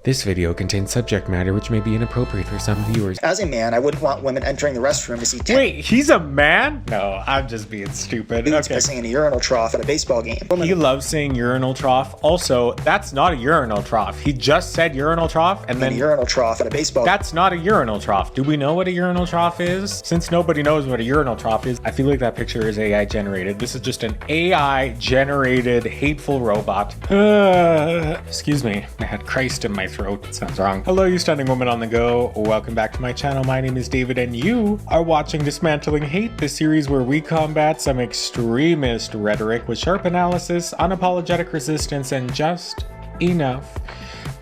This video contains subject matter which may be inappropriate for some viewers. As a man, I wouldn't want women entering the restroom to see 10 Wait, he's a man? No, I'm just being stupid. dudes Okay. pissing in a urinal trough at a baseball game. He loves saying urinal trough. Also, that's not a urinal trough. He just said urinal trough and In a then urinal trough at a baseball game. that's not a urinal trough. Do we know what a urinal trough is? Since nobody knows what a urinal trough is, I feel like that picture is AI generated. This is just an AI generated hateful robot. Excuse me, I had Christ in my throat. It sounds wrong. Hello, you stunning woman on the go. Welcome back to my channel. My name is David and you are watching Dismantling Hate, the series where we combat some extremist rhetoric with sharp analysis, unapologetic resistance, and just enough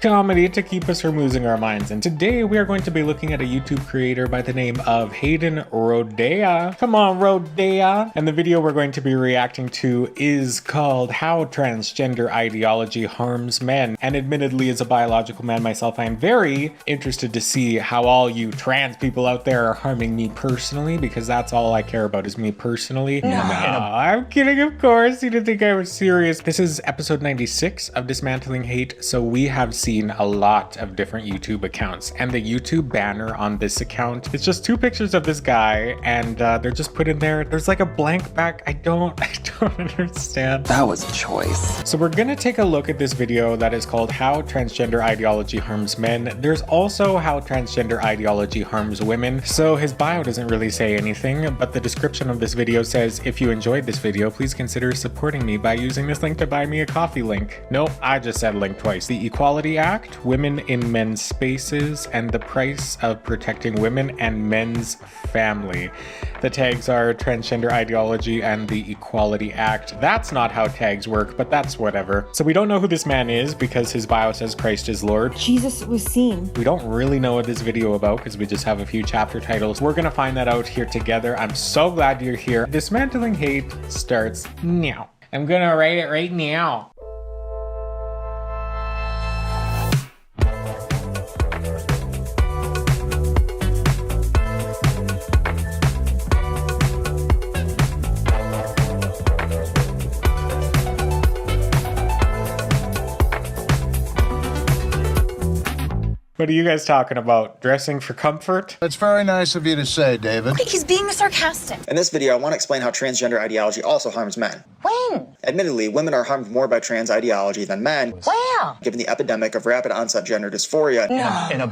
comedy to keep us from losing our minds. And today we are going to be looking at a YouTube creator by the name of Hayden Rhodea. Come on, Rhodea. And the video we're going to be reacting to is called How Transgender Ideology Harms Men. And admittedly, as a biological man myself, I am very interested to see how all you trans people out there are harming me personally, because that's all I care about is me personally. No, I'm kidding, of course. You didn't think I was serious. This is episode 96 of Dismantling Hate, so we have seen a lot of different YouTube accounts, and the YouTube banner on this account, it's just two pictures of this guy, and they're just put in there. There's like a blank back. I don't understand. That was a choice. So we're gonna take a look at this video that is called How Transgender Ideology Harms Men. There's also How Transgender Ideology Harms Women. So his bio doesn't really say anything, but the description of this video says, if you enjoyed this video, please consider supporting me by using this link to buy me a coffee link. Nope, I just said link twice. The Equality Act, women in men's spaces, and the price of protecting women and men's family. The tags are transgender ideology and the Equality Act. That's not how tags work, but that's whatever. So we don't know who this man is because his bio says Christ is Lord. Jesus was seen. We don't really know what this video about because we just have a few chapter titles. We're gonna find that out here together. I'm so glad you're here. Dismantling Hate starts now. I'm gonna write it right now. What are you guys talking about? Dressing for comfort? That's very nice of you to say, David. He's being sarcastic. In this video, I want to explain how transgender ideology also harms men. When? Admittedly, women are harmed more by trans ideology than men, Where? given the epidemic of rapid onset gender dysphoria.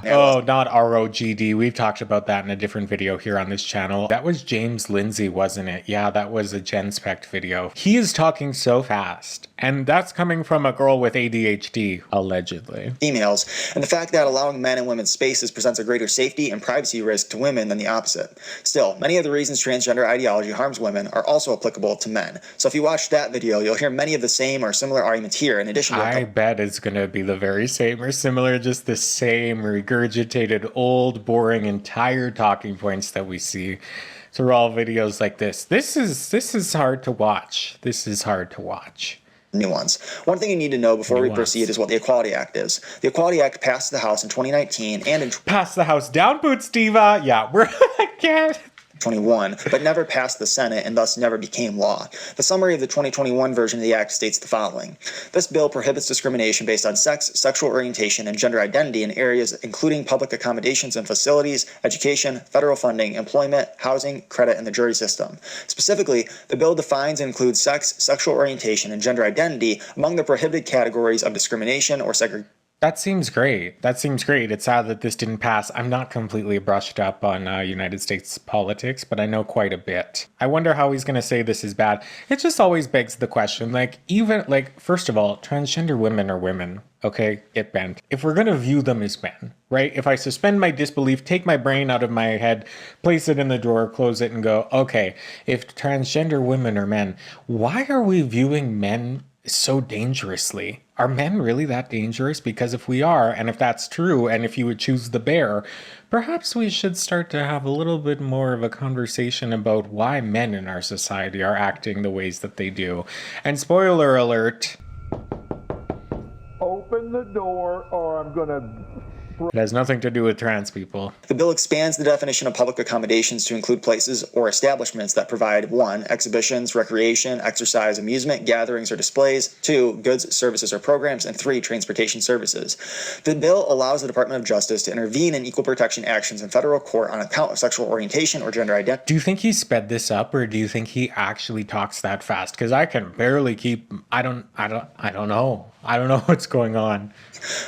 Oh, not ROGD. We've talked about that in a different video here on this channel. That was James Lindsay, wasn't it? Yeah, that was a Gen Spect video. He is talking so fast, and that's coming from a girl with ADHD, allegedly. Females, and the fact that allowing men and women's spaces presents a greater safety and privacy risk to women than the opposite. Still, many of the reasons transgender ideology harms women are also applicable to men. So if you watch that video, you'll hear many of the same or similar arguments here, in addition to I bet it's gonna be the very same or similar, just the same regurgitated, old, boring, and tired talking points that we see through all videos like this. This is hard to watch. This is hard to watch. nuance. One thing you need to know before we proceed is what the Equality Act is. The Equality Act passed the House in 2019 and in Pass the house down, Boots Diva. Yeah, we're again. 2021, but never passed the Senate and thus never became law. The summary of the 2021 version of the Act states the following. This bill prohibits discrimination based on sex, sexual orientation, and gender identity in areas including public accommodations and facilities, education, federal funding, employment, housing, credit, and the jury system. Specifically, the bill defines and includes sex, sexual orientation, and gender identity among the prohibited categories of discrimination or segregation. That seems great. That seems great. It's sad that this didn't pass. I'm not completely brushed up on United States politics, but I know quite a bit. I wonder how he's going to say this is bad. It just always begs the question, first of all, transgender women are women, okay? Get bent. If we're going to view them as men, right? If I suspend my disbelief, take my brain out of my head, place it in the drawer, close it, and go, okay, if transgender women are men, why are we viewing men so dangerously? Are men really that dangerous? Because if we are, and if that's true, and if you would choose the bear, perhaps we should start to have a little bit more of a conversation about why men in our society are acting the ways that they do. And spoiler alert, Open open the door or I'm going to... It has nothing to do with trans people. The bill expands the definition of public accommodations to include places or establishments that provide 1. Exhibitions, recreation, exercise, amusement, gatherings, or displays, 2. Goods, services, or programs, and 3. Transportation services. The bill allows the Department of Justice to intervene in equal protection actions in federal court on account of sexual orientation or gender identity. Do you think he sped this up, or do you think he actually talks that fast? Because I can barely keep. I don't know. I don't know what's going on.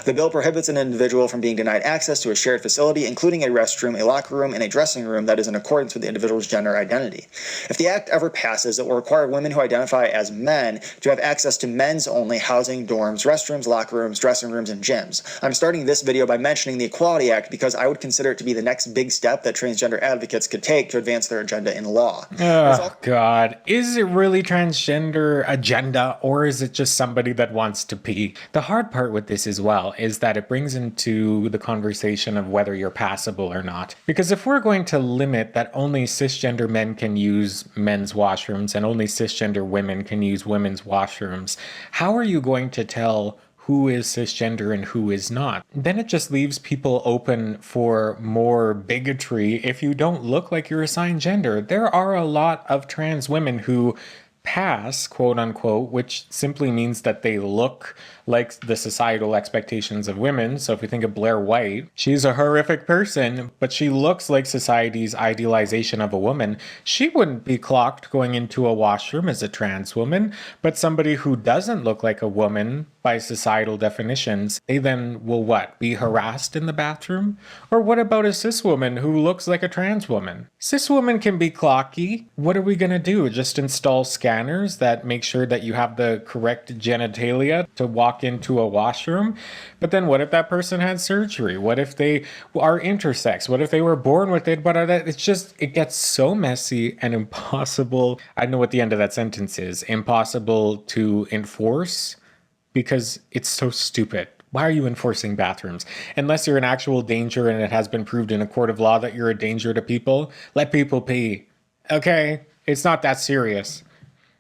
The bill prohibits an individual from being denied access to a shared facility, including a restroom, a locker room, and a dressing room that is in accordance with the individual's gender identity. If the act ever passes, it will require women who identify as men to have access to men's-only housing, dorms, restrooms, locker rooms, dressing rooms, and gyms. I'm starting this video by mentioning the Equality Act because I would consider it to be the next big step that transgender advocates could take to advance their agenda in law. Oh, God. Is it really transgender agenda, or is it just somebody that wants to pee? The hard part with this as well is that it brings into the conversation of whether you're passable or not. Because if we're going to limit that only cisgender men can use men's washrooms and only cisgender women can use women's washrooms, how are you going to tell who is cisgender and who is not? Then it just leaves people open for more bigotry if you don't look like you're assigned gender. There are a lot of trans women who pass, quote unquote, which simply means that they look like the societal expectations of women. So if you think of Blair White, she's a horrific person, but she looks like society's idealization of a woman. She wouldn't be clocked going into a washroom as a trans woman, but somebody who doesn't look like a woman by societal definitions, they then will what? Be harassed in the bathroom? Or what about a cis woman who looks like a trans woman? Cis women can be clocky. What are we gonna do? Just install scanners that make sure that you have the correct genitalia to walk into a washroom? But then what if that person had surgery? What if they are intersex? What if they were born with it? But it gets so messy and impossible. I know what the end of that sentence is. Impossible to enforce. Because it's so stupid. Why are you enforcing bathrooms? Unless you're an actual danger and it has been proved in a court of law that you're a danger to people, let people pee. Okay? It's not that serious.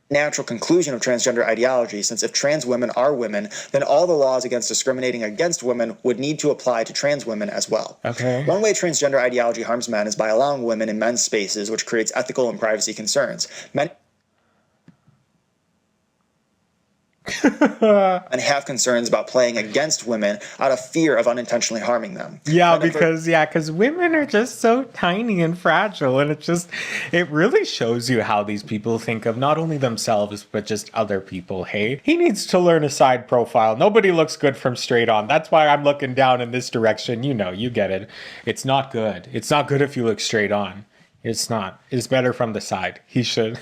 Natural conclusion of transgender ideology, since if trans women are women, then all the laws against discriminating against women would need to apply to trans women as well. Okay. One way transgender ideology harms men is by allowing women in men's spaces, which creates ethical and privacy concerns. Men and have concerns about playing against women out of fear of unintentionally harming them. Yeah, because women are just so tiny and fragile, and it really shows you how these people think of not only themselves, but just other people. Hey, he needs to learn a side profile. Nobody looks good from straight on. That's why I'm looking down in this direction. You know, you get it. It's not good. It's not good if you look straight on. It's not. It's better from the side. He should.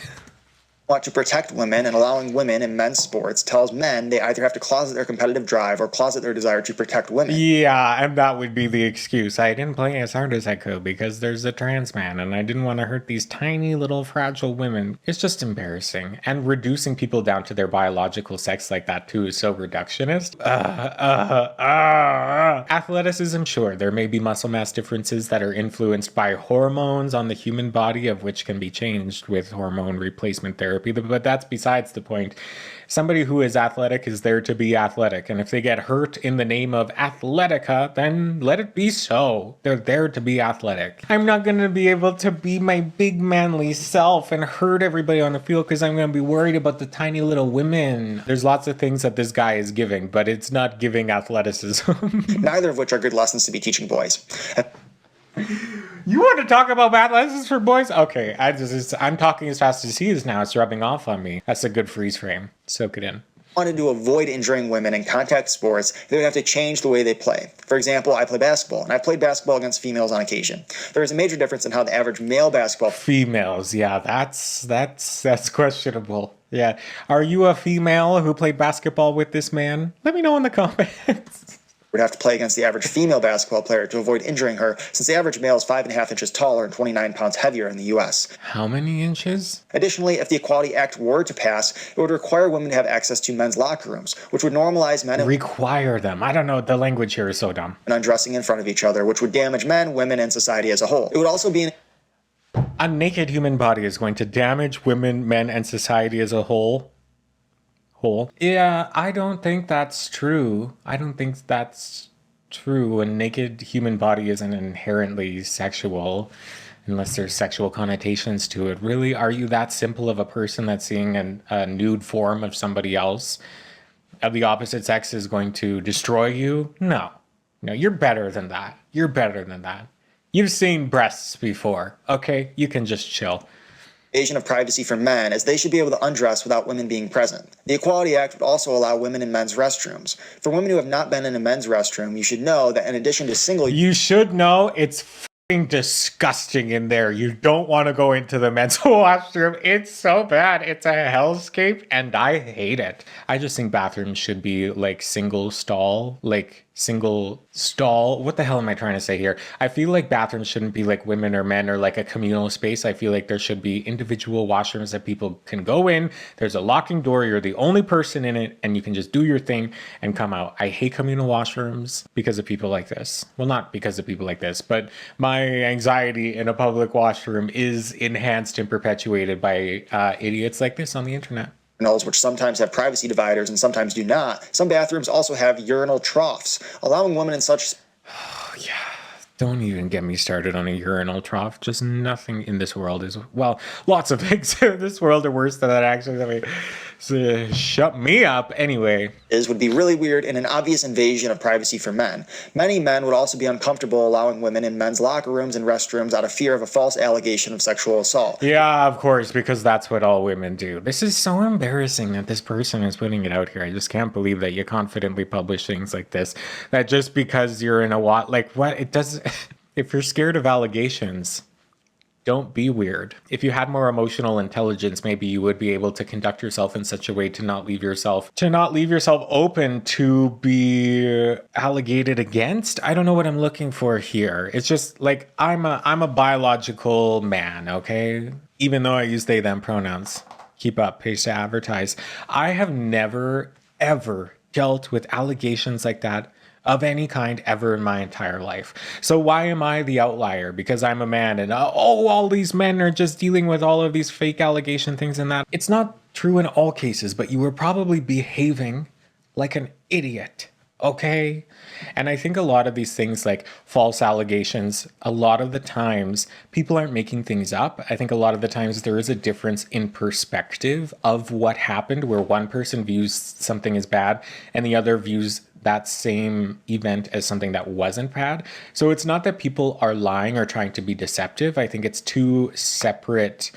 Want to protect women, and allowing women in men's sports tells men they either have to closet their competitive drive or closet their desire to protect women. Yeah, and that would be the excuse. I didn't play as hard as I could because there's a trans man and I didn't want to hurt these tiny little fragile women. It's just embarrassing. And reducing people down to their biological sex like that too is so reductionist. Athleticism, sure, there may be muscle mass differences that are influenced by hormones on the human body, of which can be changed with hormone replacement therapy. But that's besides the point. Somebody who is athletic is there to be athletic. And if they get hurt in the name of Athletica, then let it be so. They're there to be athletic. I'm not going to be able to be my big manly self and hurt everybody on the field because I'm going to be worried about the tiny little women. There's lots of things that this guy is giving, but it's not giving athleticism. Neither of which are good lessons to be teaching boys. You want to talk about bad lessons for boys? Okay, I'm talking as fast as he is now. It's rubbing off on me. That's a good freeze frame. Soak it in. Wanted to avoid injuring women in contact sports, they would have to change the way they play. For example, I play basketball, and I've played basketball against females on occasion. There is a major difference in how the average male basketball... Females, yeah, that's questionable. Yeah. Are you a female who played basketball with this man? Let me know in the comments. Would have to play against the average female basketball player to avoid injuring her, since the average male is 5.5 inches taller and 29 pounds heavier in the U.S. How many inches? Additionally, if the Equality Act were to pass, it would require women to have access to men's locker rooms, which would normalize men Require them. I don't know. The language here is so dumb. And undressing in front of each other, which would damage men, women, and society as a whole. It would also be A naked human body is going to damage women, men, and society as a whole. hole. Yeah, I don't think that's true. I don't think that's true. A naked human body isn't inherently sexual unless there's sexual connotations to it. Really, are you that simple of a person that seeing a nude form of somebody else of the opposite sex is going to destroy you? No. No, you're better than that. You're better than that. You've seen breasts before, okay? You can just chill. Invasion of privacy for men, as they should be able to undress without women being present. The Equality Act would also allow women in men's restrooms. For women who have not been in a men's restroom, you should know that in addition to single... You should know it's f***ing disgusting in there. You don't want to go into the men's washroom. It's so bad. It's a hellscape, and I hate it. I just think bathrooms should be like single stall. What the hell am I trying to say here? I feel like bathrooms shouldn't be like women or men or like a communal space. I feel like there should be individual washrooms that people can go in. There's a locking door. You're the only person in it and you can just do your thing and come out. I hate communal washrooms because of people like this. Well, not because of people like this, but my anxiety in a public washroom is enhanced and perpetuated by idiots like this on the internet. Which sometimes have privacy dividers and sometimes do not. Some bathrooms also have urinal troughs, allowing women in such... Oh, yeah. Don't even get me started on a urinal trough. Just nothing in this world is... Well, lots of things in this world are worse than that, actually. I mean, so shut me up. Anyway. Would be really weird and an obvious invasion of privacy for men. Many men would also be uncomfortable allowing women in men's locker rooms and restrooms out of fear of a false allegation of sexual assault. Yeah, of course, because that's what all women do. This is so embarrassing that this person is putting it out here. I just can't believe that you confidently publish things like this. That just because you're in a what? It does... If you're scared of allegations... Don't be weird. If you had more emotional intelligence, maybe you would be able to conduct yourself in such a way to not leave yourself open to be allegated against. I don't know what I'm looking for here. It's just like I'm a biological man, okay? Even though I use they them pronouns. Keep up, pays to advertise. I have never ever dealt with allegations like that of any kind ever in my entire life. So why am I the outlier? Because I'm a man and all these men are just dealing with all of these fake allegation things and that. It's not true in all cases, but you were probably behaving like an idiot, okay? And I think a lot of these things like false allegations, a lot of the times people aren't making things up. I think a lot of the times there is a difference in perspective of what happened where one person views something as bad and the other views that same event as something that wasn't bad. So it's not that people are lying or trying to be deceptive. I think it's two separate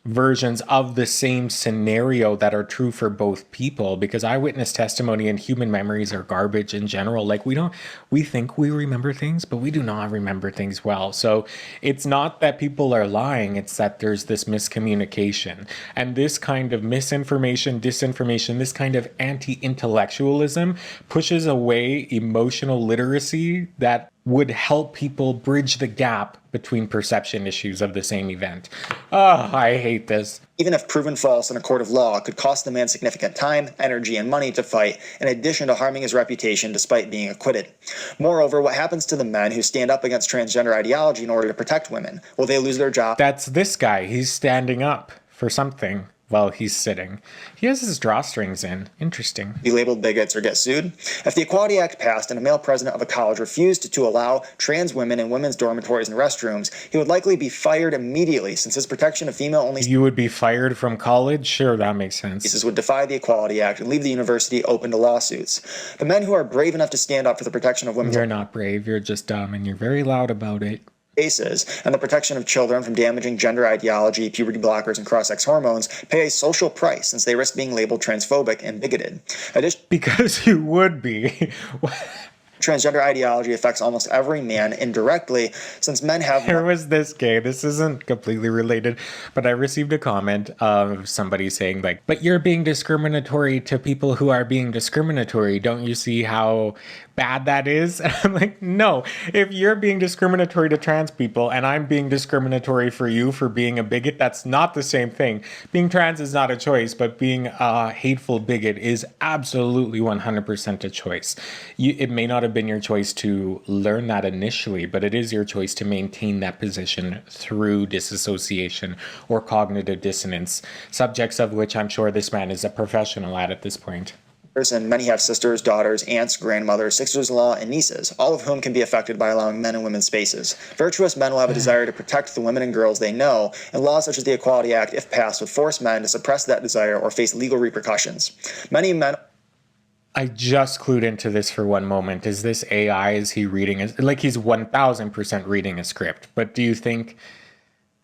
versions of the same scenario that are true for both people, because eyewitness testimony and human memories are garbage in general. Like we think we remember things, but we do not remember things well. So it's not that people are lying, it's that there's this miscommunication and this kind of misinformation, disinformation, this kind of anti-intellectualism pushes away emotional literacy that would help people bridge the gap between perception issues of the same event. Oh, I hate this. Even if proven false in a court of law, could cost the man significant time, energy, and money to fight, in addition to harming his reputation despite being acquitted. Moreover, what happens to the men who stand up against transgender ideology in order to protect women? Will they lose their job? That's this guy. He's standing up for something. Well, he's sitting. He has his drawstrings in. Interesting. Be labeled bigots or get sued? If the Equality Act passed and a male president of a college refused to allow trans women in women's dormitories and restrooms, he would likely be fired immediately, since his protection of female-only... You would be fired from college? Sure, that makes sense. ...cases would defy the Equality Act and leave the university open to lawsuits. The men who are brave enough to stand up for the protection of women's... You're not brave, you're just dumb, and you're very loud about it. ...cases and the protection of children from damaging gender ideology, puberty blockers, and cross-sex hormones pay a social price, since they risk being labeled transphobic and bigoted. Because you would be. Transgender ideology affects almost every man indirectly, since men have... There was this gay, this isn't completely related, but I received a comment of somebody saying like, but you're being discriminatory to people who are being discriminatory. Don't you see how bad that is? And I'm like, no, if you're being discriminatory to trans people and I'm being discriminatory for you for being a bigot, that's not the same thing. Being trans is not a choice, but being a hateful bigot is absolutely 100% a choice. It may not have been your choice to learn that initially, but it is your choice to maintain that position through disassociation or cognitive dissonance, subjects of which I'm sure this man is a professional at this point. And many have sisters, daughters, aunts, grandmothers, sisters-in-law, and nieces, all of whom can be affected by allowing men and women spaces. Virtuous men will have a desire to protect the women and girls they know, and laws such as the Equality Act, if passed, would force men to suppress that desire or face legal repercussions. Many men... I just clued into this for one moment. Is this AI? Is he reading? Like, he's 1000% reading a script. But do you think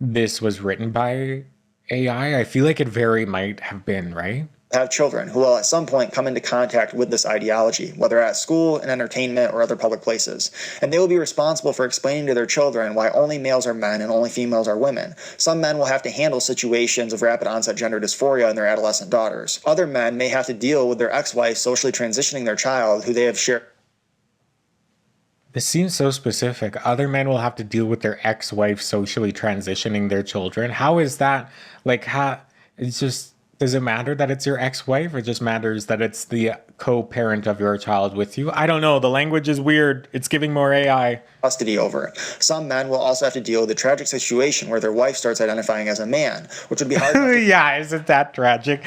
this was written by AI? I feel like it very might have been, right? Have children who will at some point come into contact with this ideology, whether at school, in entertainment, or other public places. And they will be responsible for explaining to their children why only males are men and only females are women. Some men will have to handle situations of rapid onset gender dysphoria in their adolescent daughters. Other men may have to deal with their ex-wife socially transitioning their child who they have shared. This seems so specific. Other men will have to deal with their ex-wife socially transitioning their children. How is that? Like, how? It's just... Does it matter that it's your ex-wife, or just matters that it's the co-parent of your child with you? I don't know. The language is weird. It's giving more AI. Custody over. Some men will also have to deal with the tragic situation where their wife starts identifying as a man, which would be hard yeah, isn't that tragic?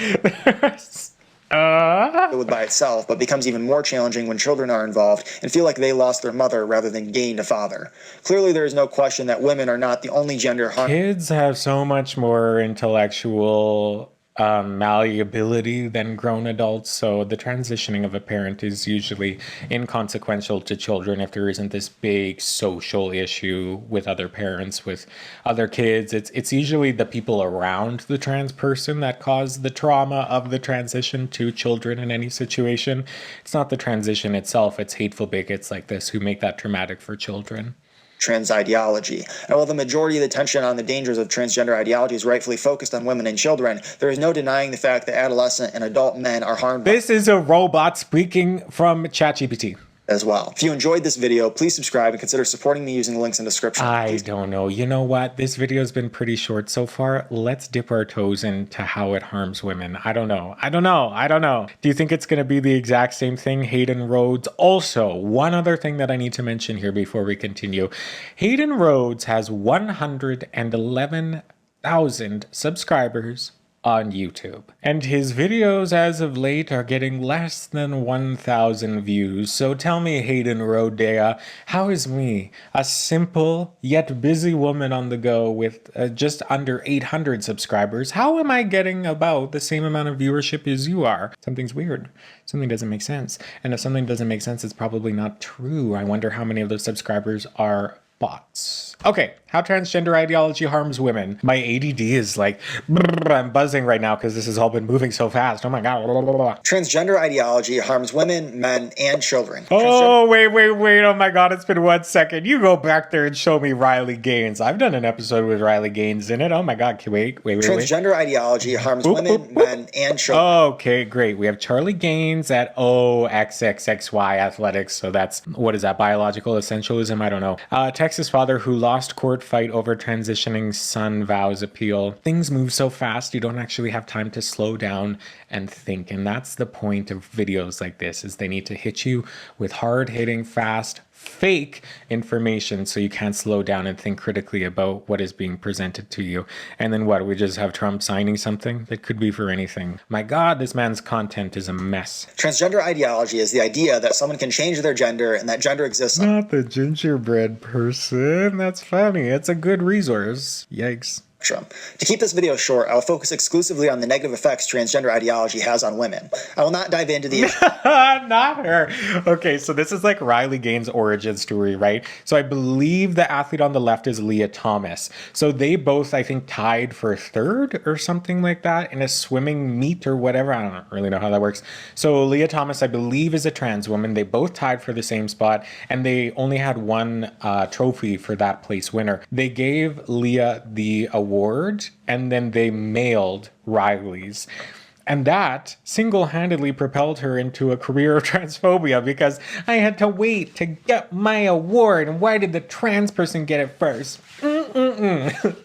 with by itself, but becomes even more challenging when children are involved and feel like they lost their mother rather than gained a father. Clearly, there is no question that women are not the only gender harm. Kids have so much more intellectual malleability than grown adults, so the transitioning of a parent is usually inconsequential to children if there isn't this big social issue with other parents, with other kids. It's usually the people around the trans person that cause the trauma of the transition to children in any situation. It's not the transition itself, it's hateful bigots like this who make that traumatic for children. Trans ideology. And while the majority of the attention on the dangers of transgender ideology is rightfully focused on women and children, there is no denying the fact that adolescent and adult men are harmed. This is a robot speaking from ChatGPT. As well. If you enjoyed this video, please subscribe and consider supporting me using the links in the description. I don't know. You know what? This video has been pretty short so far. Let's dip our toes into how it harms women. I don't know. Do you think it's going to be the exact same thing? Hayden Rhodes. Also, one other thing that I need to mention here before we continue. Hayden Rhodes has 111,000 subscribers on YouTube. And his videos as of late are getting less than 1,000 views. So tell me, Hayden Rhodea, how is me, a simple yet busy woman on the go with just under 800 subscribers, how am I getting about the same amount of viewership as you are? Something's weird. Something doesn't make sense. And if something doesn't make sense, it's probably not true. I wonder how many of those subscribers are bots. Okay, how transgender ideology harms women. My ADD is like, I'm buzzing right now because this has all been moving so fast. Oh my God. Transgender ideology harms women, men, and children. Oh, wait. Oh my God, it's been 1 second. You go back there and show me Riley Gaines. I've done an episode with Riley Gaines in it. Oh my God, wait. Transgender ideology harms women, men, and children. Okay, great. We have Charlie Gaines at OXXXY Athletics. So that's, what is that, biological essentialism? I don't know. Texas father who lost court fight over transitioning son vows appeal. Things move so fast, you don't actually have time to slow down and think. And that's the point of videos like this, is they need to hit you with hard-hitting, fast, fake information so you can't slow down and think critically about what is being presented to you. And then what, we just have Trump signing something that could be for anything. My God, this man's content is a mess. Transgender ideology is the idea that someone can change their gender and that gender exists. Not the gingerbread person. That's funny. It's a good resource. Yikes. To keep this video short, I will focus exclusively on the negative effects transgender ideology has on women. I will not dive into the issue. Not her. Okay, so this is like Riley Gaines' origin story, right? So I believe the athlete on the left is Leah Thomas. So they both, I think, tied for third or something like that in a swimming meet or whatever. I don't really know how that works. So Leah Thomas, I believe, is a trans woman. They both tied for the same spot, and they only had one trophy for that place winner. They gave Leah the award, and then they mailed Riley's. And that single-handedly propelled her into a career of transphobia because I had to wait to get my award. And why did the trans person get it first?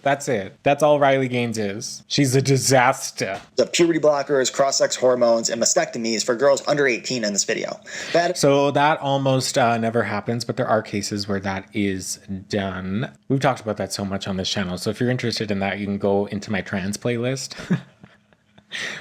That's it. That's all Riley Gaines is. She's a disaster. The puberty blockers, cross-sex hormones, and mastectomies for girls under 18 in this video. So that almost never happens, but there are cases where that is done. We've talked about that so much on this channel. So if you're interested in that, you can go into my trans playlist.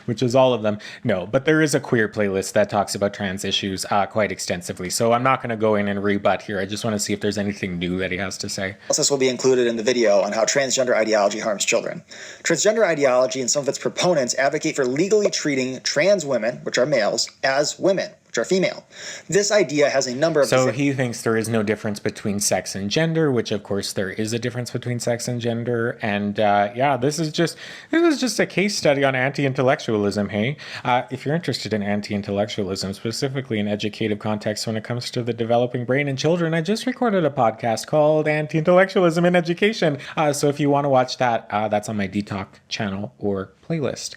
Which is all of them. No, but there is a queer playlist that talks about trans issues quite extensively. So I'm not going to go in and rebut here. I just want to see if there's anything new that he has to say. This will be included in the video on how transgender ideology harms children. Transgender ideology and some of its proponents advocate for legally treating trans women, which are males, as women, which are female. This idea has a number of... So he thinks there is no difference between sex and gender, which of course there is a difference between sex and gender. And yeah, this is just a case study on anti-intellectualism, hey? If you're interested in anti-intellectualism, specifically in educative context when it comes to the developing brain in children, I just recorded a podcast called Anti-Intellectualism in Education. So if you want to watch that, that's on my Detox channel or playlist.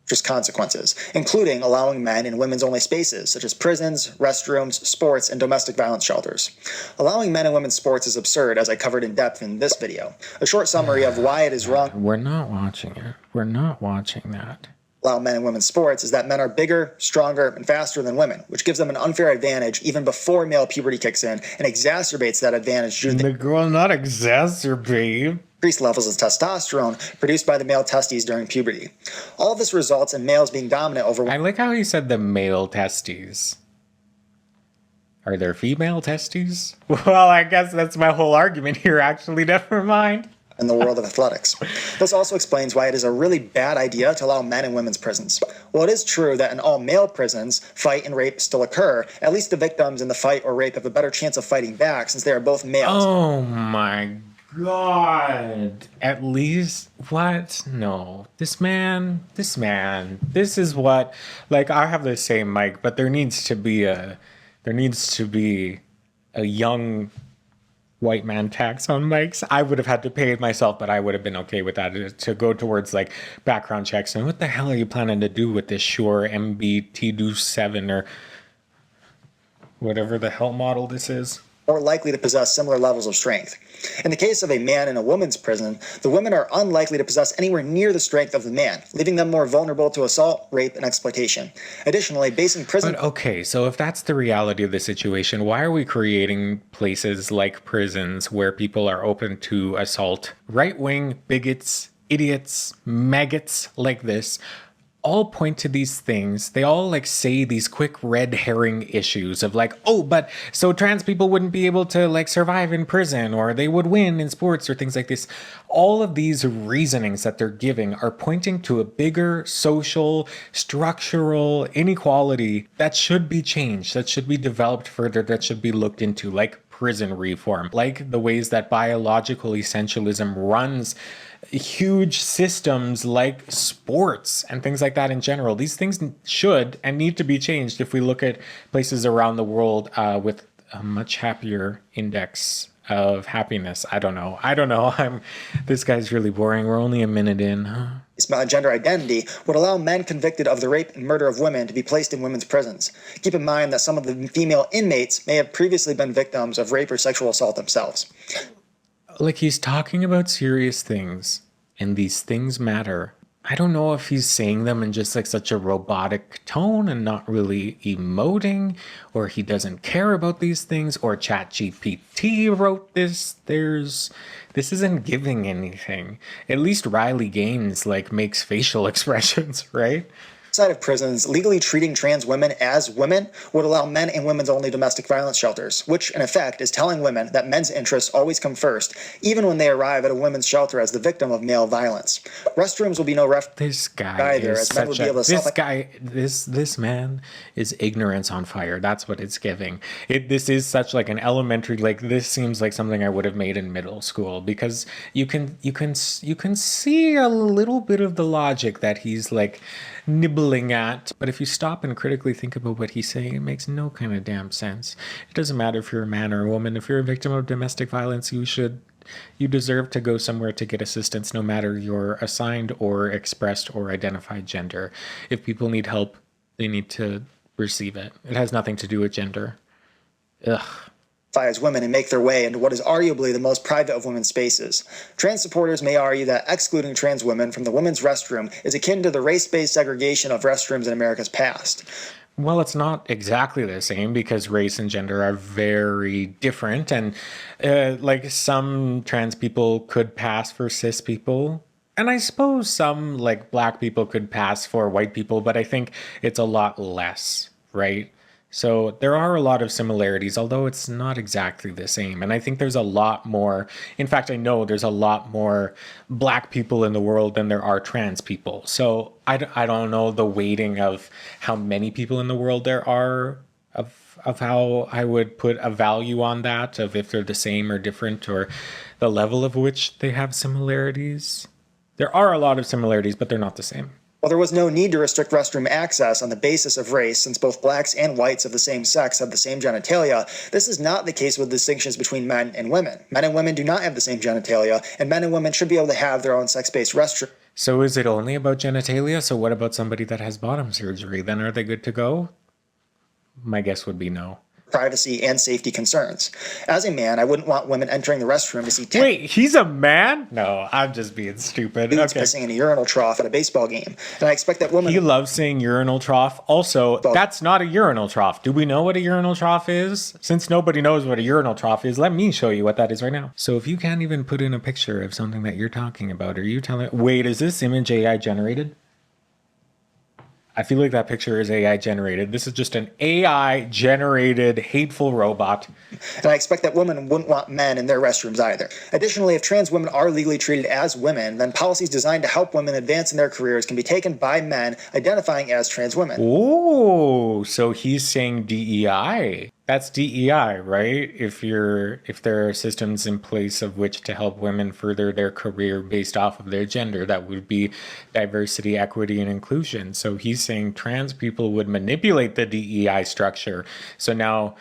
Just consequences, including allowing men in women's only spaces, such as prisons, restrooms, sports, and domestic violence shelters. Allowing men in women's sports is absurd, as I covered in depth in this video. A short summary of why it is wrong. We're not watching it. We're not watching that. Allow men in women's sports is that men are bigger, stronger, and faster than women, which gives them an unfair advantage even before male puberty kicks in and exacerbates that advantage due to the girl not exacerbate. Increased levels of testosterone produced by the male testes during puberty. All of this results in males being dominant over... I like how he said the male testes. Are there female testes? Well, I guess that's my whole argument here, actually. Never mind. In the world of athletics. This also explains why it is a really bad idea to allow men in women's prisons. While it is true that in all male prisons, fight and rape still occur, at least the victims in the fight or rape have a better chance of fighing back since they are both males. Oh my God. At least, what? No. This is what, like, I have the same mic, but there needs to be a young white man tax on mics. I would have had to pay it myself, but I would have been okay with that to go towards like background checks. And what the hell are you planning to do with this Shure MBT-7 or whatever the hell model this is? More likely to possess similar levels of strength. In the case of a man in a woman's prison, the women are unlikely to possess anywhere near the strength of the man, leaving them more vulnerable to assault, rape, and exploitation. Additionally, basing prison... But okay, so if that's the reality of the situation, why are we creating places like prisons where people are open to assault? Right-wing bigots, idiots, maggots like this all point to these things. They all like say these quick red herring issues of like, oh, but so trans people wouldn't be able to like survive in prison or they would win in sports or things like this. All of these reasonings that they're giving are pointing to a bigger social, structural inequality that should be changed, that should be developed further, that should be looked into, like prison reform, like the ways that biological essentialism runs huge systems like sports and things like that in general. These things should and need to be changed if we look at places around the world with a much happier index of happiness. I don't know. This guy's really boring. We're only a minute in. Gender identity would allow men convicted of the rape and murder of women to be placed in women's prisons. Keep in mind that some of the female inmates may have previously been victims of rape or sexual assault themselves. Like, he's talking about serious things, and these things matter. I don't know if he's saying them in just like such a robotic tone and not really emoting, or he doesn't care about these things, or ChatGPT wrote this. This isn't giving anything. At least Riley Gaines like makes facial expressions, right? Outside of prisons, legally treating trans women as women would allow men and women's only domestic violence shelters, which in effect is telling women that men's interests always come first, even when they arrive at a women's shelter as the victim of male violence. Restrooms will be no This man is ignorance on fire. That's what it's giving. This is such like an elementary, like this seems like something I would have made in middle school, because you can see a little bit of the logic that he's like nibbling at, but if you stop and critically think about what he's saying, it makes no kind of damn sense. It doesn't matter if you're a man or a woman. If you're a victim of domestic violence, you should You deserve to go somewhere to get assistance no matter your assigned or expressed or identified gender. If people need help, they need to receive it. It has nothing to do with gender. Ugh. As women and make their way into what is arguably the most private of women's spaces. Trans supporters may argue that excluding trans women from the women's restroom is akin to the race-based segregation of restrooms in America's past. Well, it's not exactly the same because race and gender are very different. And like some trans people could pass for cis people. And I suppose some like black people could pass for white people, but I think it's a lot less, right? So there are a lot of similarities, although it's not exactly the same. And I think there's a lot more, in fact, I know there's a lot more black people in the world than there are trans people. So I don't know the weighting of how many people in the world there are, of how I would put a value on that, of if they're the same or different, or the level of which they have similarities. There are a lot of similarities, but they're not the same. While there was no need to restrict restroom access on the basis of race, since both blacks and whites of the same sex have the same genitalia, this is not the case with distinctions between men and women. Men and women do not have the same genitalia, and men and women should be able to have their own sex-based restroom. So is it only about genitalia? So what about somebody that has bottom surgery? Then are they good to go? My guess would be no. Privacy and safety concerns. As a man, I wouldn't want women entering the restroom to see Wait, he's a man? No, I'm just being stupid. dudes Okay. pissing in a urinal trough at a baseball game. And I expect that women... He loves saying urinal trough. Also, that's not a urinal trough. Do we know what a urinal trough is? Since nobody knows what a urinal trough is, let me show you what that is right now. So if you can't even put in a picture of something that you're talking about, are you telling... Wait, is this image AI generated? I feel like that picture is AI generated. This is just an AI generated hateful robot. And I expect that women wouldn't want men in their restrooms either. Additionally, if trans women are legally treated as women, then policies designed to help women advance in their careers can be taken by men identifying as trans women. Oh, so he's saying DEI. That's DEI, right? If there are systems in place of which to help women further their career based off of their gender, that would be diversity, equity, and inclusion. So he's saying trans people would manipulate the DEI structure. So now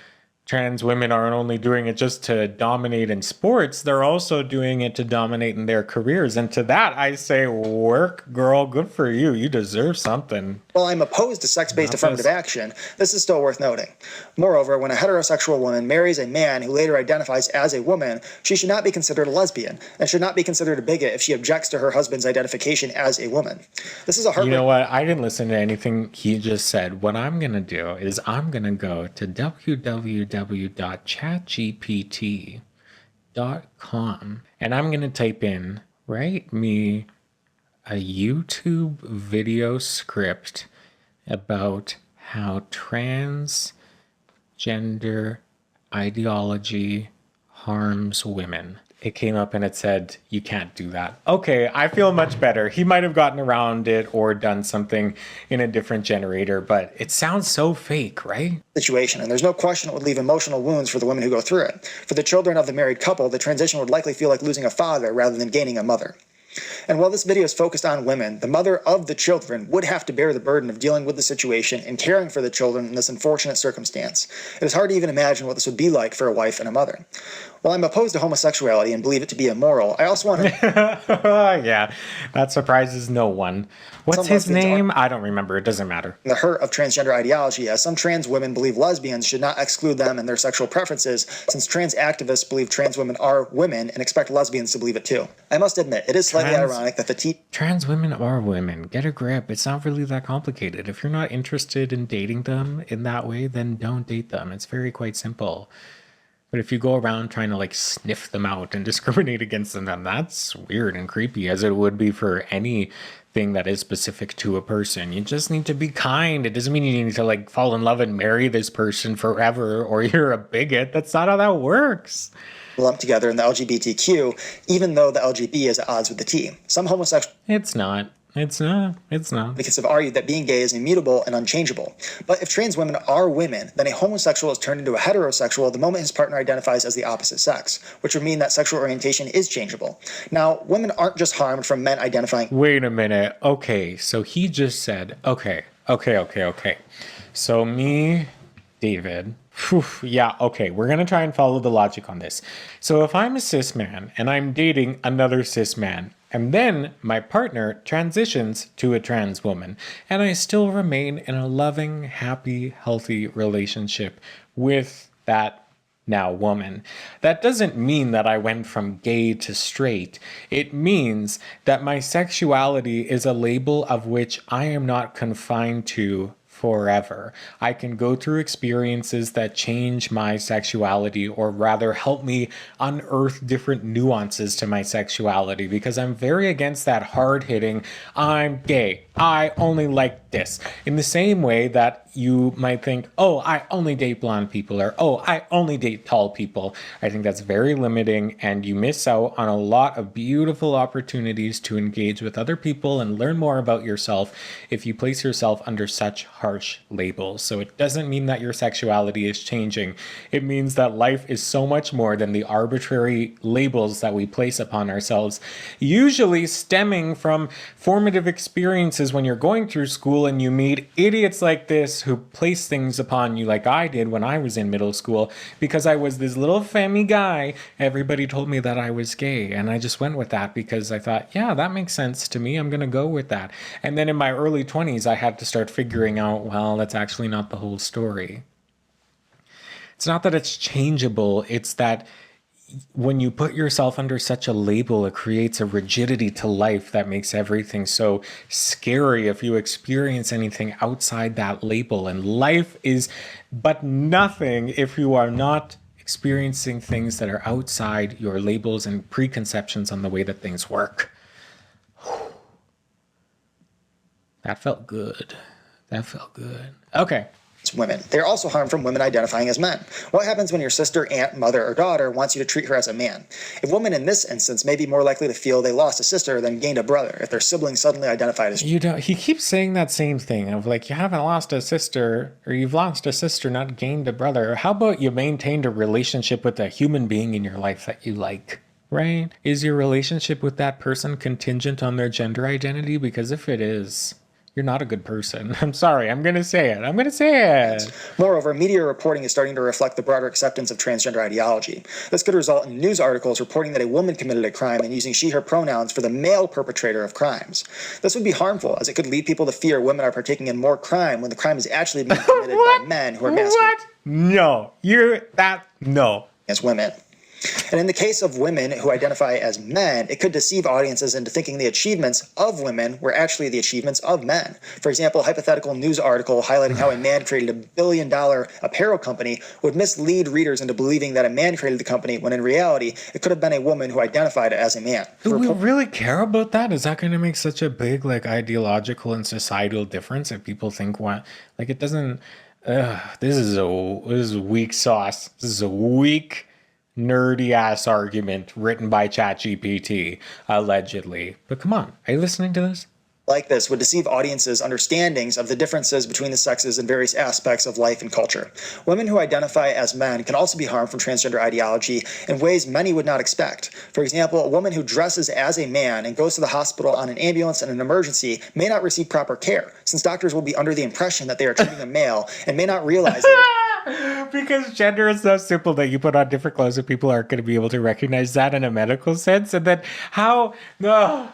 trans women aren't only doing it just to dominate in sports, they're also doing it to dominate in their careers. And to that, I say, work, girl, good for you. You deserve something. While I'm opposed to sex-based affirmative action, this is still worth noting. Moreover, when a heterosexual woman marries a man who later identifies as a woman, she should not be considered a lesbian, and should not be considered a bigot if she objects to her husband's identification as a woman. This is a You know what? I didn't listen to anything he just said. What I'm going to do is I'm going to go to www.chatgpt.com and I'm going to type in, write me a YouTube video script about how transgender ideology harms women. It came up and it said, you can't do that. Okay, I feel much better. He might have gotten around it or done something in a different generator, but it sounds so fake, right? Situation, and there's no question it would leave emotional wounds for the women who go through it. For the children of the married couple, the transition would likely feel like losing a father rather than gaining a mother. And while this video is focused on women, the mother of the children would have to bear the burden of dealing with the situation and caring for the children in this unfortunate circumstance. It is hard to even imagine what this would be like for a wife and a mother. While I'm opposed to homosexuality and believe it to be immoral, I also want to... Yeah, that surprises no one. What's his name? I don't remember. It doesn't matter. The hurt of transgender ideology, as some trans women believe lesbians should not exclude them in their sexual preferences, since trans activists believe trans women are women and expect lesbians to believe it too. I must admit, it is slightly ironic that the trans women are women. Get a grip. It's not really that complicated. If you're not interested in dating them in that way, then don't date them. It's very quite simple. But if you go around trying to like sniff them out and discriminate against them, then that's weird and creepy, as it would be for anything that is specific to a person. You just need to be kind. It doesn't mean you need to like fall in love and marry this person forever or you're a bigot. That's not how that works. Lumped together in the LGBTQ, even though the LGB is at odds with the T. Some homosexuals... It's not. Because have argued that being gay is immutable and unchangeable. But if trans women are women, then a homosexual is turned into a heterosexual the moment his partner identifies as the opposite sex, which would mean that sexual orientation is changeable. Now, women aren't just harmed from men identifying... Wait a minute. Okay, so he just said, okay. So me David. Whew, yeah, okay, we're going to try and follow the logic on this. So if I'm a cis man and I'm dating another cis man, and then my partner transitions to a trans woman, and I still remain in a loving, happy, healthy relationship with that now woman, that doesn't mean that I went from gay to straight. It means that my sexuality is a label of which I am not confined to forever. I can go through experiences that change my sexuality, or rather help me unearth different nuances to my sexuality, because I'm very against that hard-hitting, I'm gay, I only like this. In the same way that you might think, oh, I only date blonde people, or oh, I only date tall people. I think that's very limiting, and you miss out on a lot of beautiful opportunities to engage with other people and learn more about yourself if you place yourself under such harsh labels. So it doesn't mean that your sexuality is changing. It means that life is so much more than the arbitrary labels that we place upon ourselves, usually stemming from formative experiences when you're going through school and you meet idiots like this who place things upon you, like I did when I was in middle school. Because I was this little femmy guy, everybody told me that I was gay, and I just went with that because I thought, yeah, that makes sense to me, I'm gonna go with that. And then in my early 20s, I had to start figuring out, well, that's actually not the whole story. It's not that it's changeable, it's that when you put yourself under such a label, it creates a rigidity to life that makes everything so scary if you experience anything outside that label. And life is but nothing if you are not experiencing things that are outside your labels and preconceptions on the way that things work. That felt good. That felt good. Okay. Women. They are also harmed from women identifying as men. What happens when your sister, aunt, mother, or daughter wants you to treat her as a man? A woman in this instance may be more likely to feel they lost a sister than gained a brother if their sibling suddenly identified as... You don't. He keeps saying that same thing of like, you haven't lost a sister, or you've lost a sister, not gained a brother. How about you maintained a relationship with a human being in your life that you like? Right? Is your relationship with that person contingent on their gender identity? Because if it is, you're not a good person. I'm sorry. I'm going to say it. Moreover, media reporting is starting to reflect the broader acceptance of transgender ideology. This could result in news articles reporting that a woman committed a crime and using she, her pronouns for the male perpetrator of crimes. This would be harmful, as it could lead people to fear women are partaking in more crime when the crime is actually being committed by men who are masculine. No. No. As women. And in the case of women who identify as men, it could deceive audiences into thinking the achievements of women were actually the achievements of men. For example, a hypothetical news article highlighting how a man created $1 billion apparel company would mislead readers into believing that a man created the company, when in reality, it could have been a woman who identified as a man. Do we really care about that? Is that going to make such a big, like, ideological and societal difference if people think what? Like, it doesn't... This is weak sauce. This is a weak... nerdy ass argument written by ChatGPT, allegedly. But come on, are you listening to this? Like this would deceive audiences' understandings of the differences between the sexes in various aspects of life and culture. Women who identify as men can also be harmed from transgender ideology in ways many would not expect. For example, a woman who dresses as a man and goes to the hospital on an ambulance in an emergency may not receive proper care, since doctors will be under the impression that they are treating a male and may not realize that because gender is so simple that you put on different clothes and people aren't going to be able to recognize that in a medical sense. And then how... No.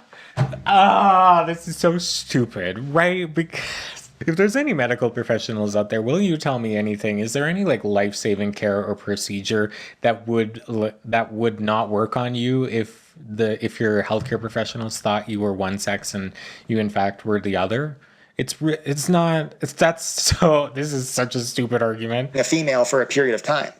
This is so stupid, right? Because if there's any medical professionals out there, will you tell me anything? Is there any like life-saving care or procedure that would not work on you if your healthcare professionals thought you were one sex and you in fact were the other? This is such a stupid argument. A female for a period of time.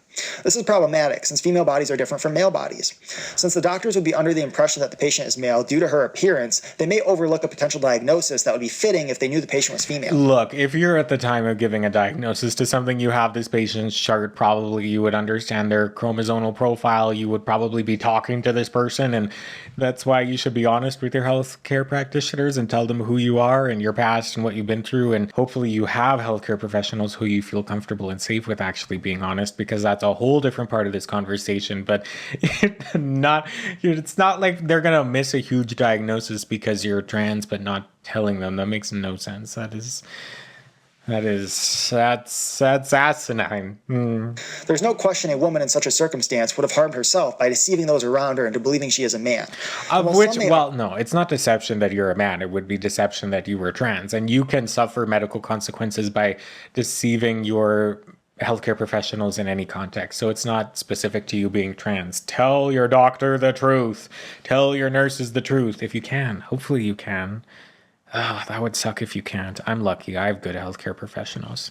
This is problematic, since female bodies are different from male bodies. Since the doctors would be under the impression that the patient is male due to her appearance, they may overlook a potential diagnosis that would be fitting if they knew the patient was female. Look, if you're at the time of giving a diagnosis to something, you have this patient's chart, probably you would understand their chromosomal profile, you would probably be talking to this person, and that's why you should be honest with your healthcare practitioners and tell them who you are and your past and what you've been through, and hopefully you have healthcare professionals who you feel comfortable and safe with actually being honest, because that's a whole different part of this conversation. But it's not like they're gonna miss a huge diagnosis because you're trans but not telling them. That makes no sense. That is That's asinine. There's no question a woman in such a circumstance would have harmed herself by deceiving those around her into believing she is a man. No, it's not deception that you're a man. It would be deception that you were trans. And you can suffer medical consequences by deceiving your healthcare professionals in any context. So it's not specific to you being trans. Tell your doctor the truth. Tell your nurses the truth if you can. Hopefully you can. Oh, that would suck if you can't. I'm lucky. I have good healthcare professionals.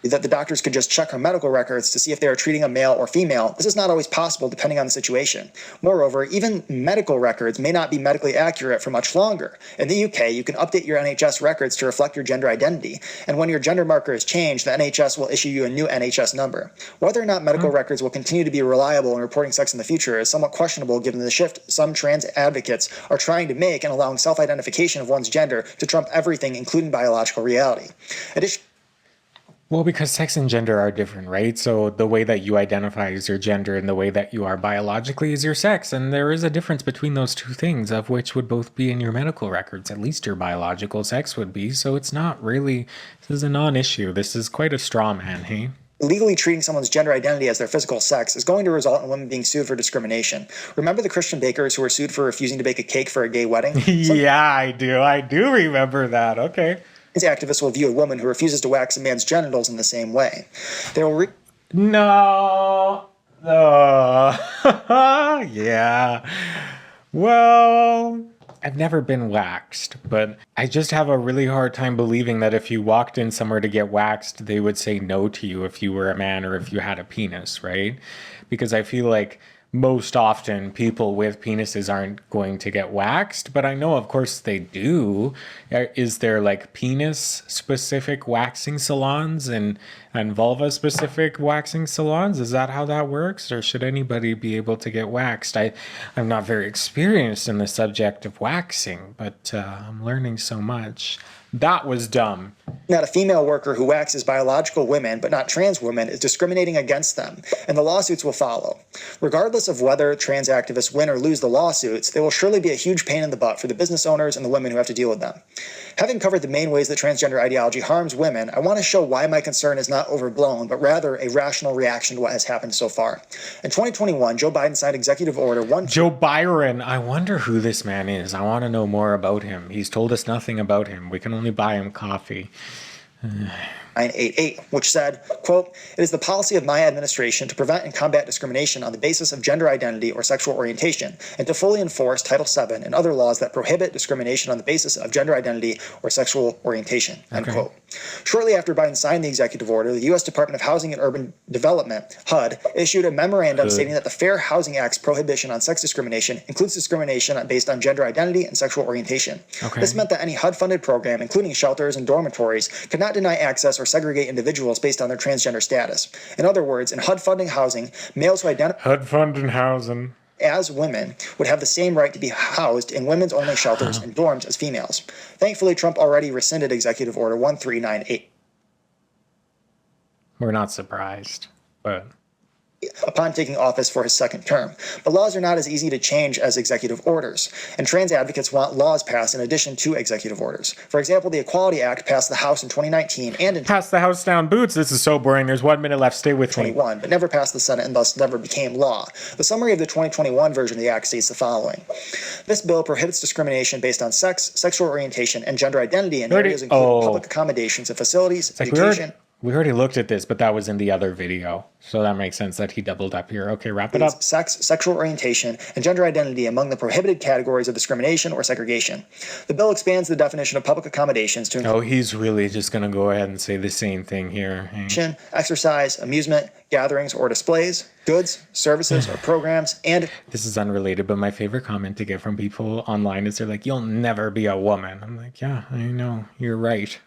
That the doctors could just check her medical records to see if they are treating a male or female. This is not always possible depending on the situation. Moreover, even medical records may not be medically accurate for much longer. In the UK, you can update your NHS records to reflect your gender identity, and when your gender marker is changed, the NHS will issue you a new NHS number. Whether or not medical records will continue to be reliable in reporting sex in the future is somewhat questionable given the shift some trans advocates are trying to make in allowing self-identification of one's gender to trump everything, including biological reality. Well, because sex and gender are different, right? So the way that you identify is your gender and the way that you are biologically is your sex. And there is a difference between those two things, of which would both be in your medical records. At least your biological sex would be. So it's not really, this is a non-issue. This is quite a straw man, hey? Legally treating someone's gender identity as their physical sex is going to result in women being sued for discrimination. Remember the Christian bakers who were sued for refusing to bake a cake for a gay wedding? Yeah, I do remember that. Okay. Activists will view a woman who refuses to wax a man's genitals in the same way. They will No. Yeah. Well, I've never been waxed, but I just have a really hard time believing that if you walked in somewhere to get waxed, they would say no to you if you were a man or if you had a penis, right? Because I feel like most often people with penises aren't going to get waxed, but I know of course they do. Is there like penis specific waxing salons and vulva specific waxing salons? Is that how that works? Or should anybody be able to get waxed? I'm not very experienced in the subject of waxing, but I'm learning so much. That was dumb. That a female worker who waxes biological women but not trans women is discriminating against them, and the lawsuits will follow. Regardless of whether trans activists win or lose the lawsuits, they will surely be a huge pain in the butt for the business owners and the women who have to deal with them. Having covered the main ways that transgender ideology harms women, I want to show why my concern is not overblown, but rather a rational reaction to what has happened so far. In 2021, Joe Biden signed Executive Order 1... Joe Byron. I wonder who this man is. I want to know more about him. He's told us nothing about him. We can only buy him coffee. 988, which said, quote, "It is the policy of my administration to prevent and combat discrimination on the basis of gender identity or sexual orientation, and to fully enforce Title VII and other laws that prohibit discrimination on the basis of gender identity or sexual orientation," end quote. Shortly after Biden signed the executive order, the U.S. Department of Housing and Urban Development, HUD, issued a memorandum stating that the Fair Housing Act's prohibition on sex discrimination includes discrimination based on gender identity and sexual orientation. This meant that any HUD-funded program, including shelters and dormitories, could not deny access or segregate individuals based on their transgender status. In other words, in HUD-funding housing, males who identify HUD-funding housing as women would have the same right to be housed in women's-only shelters and dorms as females. Thankfully, Trump already rescinded Executive Order 1398. We're not surprised, but... upon taking office for his second term. But laws are not as easy to change as executive orders, and trans advocates want laws passed in addition to executive orders. For example, the Equality Act passed the House in 2019 and in passed the House down boots. This is so boring. There's 1 minute left. Stay with 2021, but never passed the Senate and thus never became law. The summary of the 2021 version of the Act states the following. This bill prohibits discrimination based on sex, sexual orientation, and gender identity in areas including public accommodations and facilities, education... We already looked at this, but that was in the other video. So that makes sense that he doubled up here. Okay, wrap it up. Sex, sexual orientation, and gender identity among the prohibited categories of discrimination or segregation. The bill expands the definition of public accommodations to include... Oh, he's really just going to go ahead and say the same thing here. Exercise, amusement, gatherings or displays, goods, services, or programs, and... This is unrelated, but my favorite comment to get from people online is they're like, "You'll never be a woman." I'm like, yeah, I know. You're right.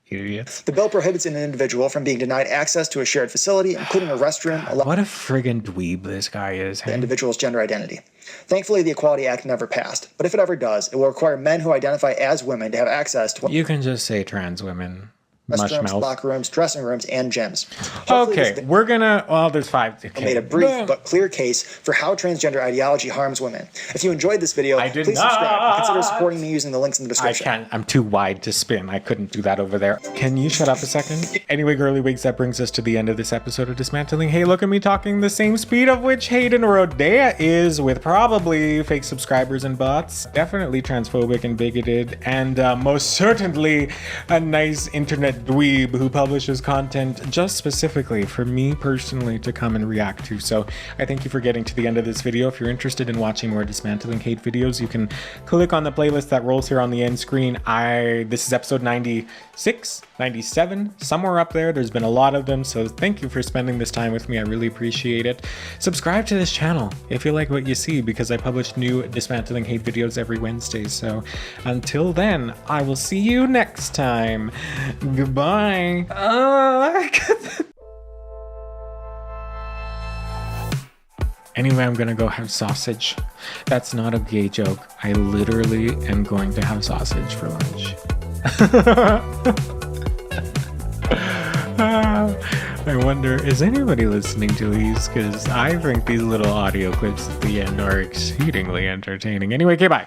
Idiots. The bill prohibits an individual from being denied access to a shared facility, including a restroom. What a friggin' dweeb this guy is. The individual's gender identity. Thankfully, the Equality Act never passed, but if it ever does, it will require men who identify as women to have access to... You can just say trans women. restrooms, Mushmouth. locker rooms, dressing rooms, and gyms. Hopefully Okay, we're gonna. Well, there's 5. Okay. made a brief but clear case for how transgender ideology harms women. If you enjoyed this video, I did please subscribe and consider not. supporting me using the links in the I description. can't. I'm too wide to spin. I couldn't do that over there. Can you shut up a second? Anyway, girly wigs, that brings us to the end of this episode of Dismantling. Hey, look at me talking the same speed of which Hayden Rhodea is, with probably fake subscribers and bots. Definitely transphobic and bigoted, and most certainly a nice internet dweeb who publishes content just specifically for me personally to come and react to. So I thank you for getting to the end of this video. If you're interested in watching more Dismantling Hate videos, you can click on the playlist that rolls here on the end screen. This is episode 96, 97, somewhere up there. There's been a lot of them, so thank you for spending this time with me. I really appreciate it. Subscribe to this channel if you like what you see, because I publish new Dismantling Hate videos every Wednesday. So until then, I will see you next time. Goodbye. Anyway, I'm gonna go have sausage. That's not a gay joke. I literally am going to have sausage for lunch. I wonder, is anybody listening to these? Because I think these little audio clips at the end are exceedingly entertaining. Anyway, okay, bye.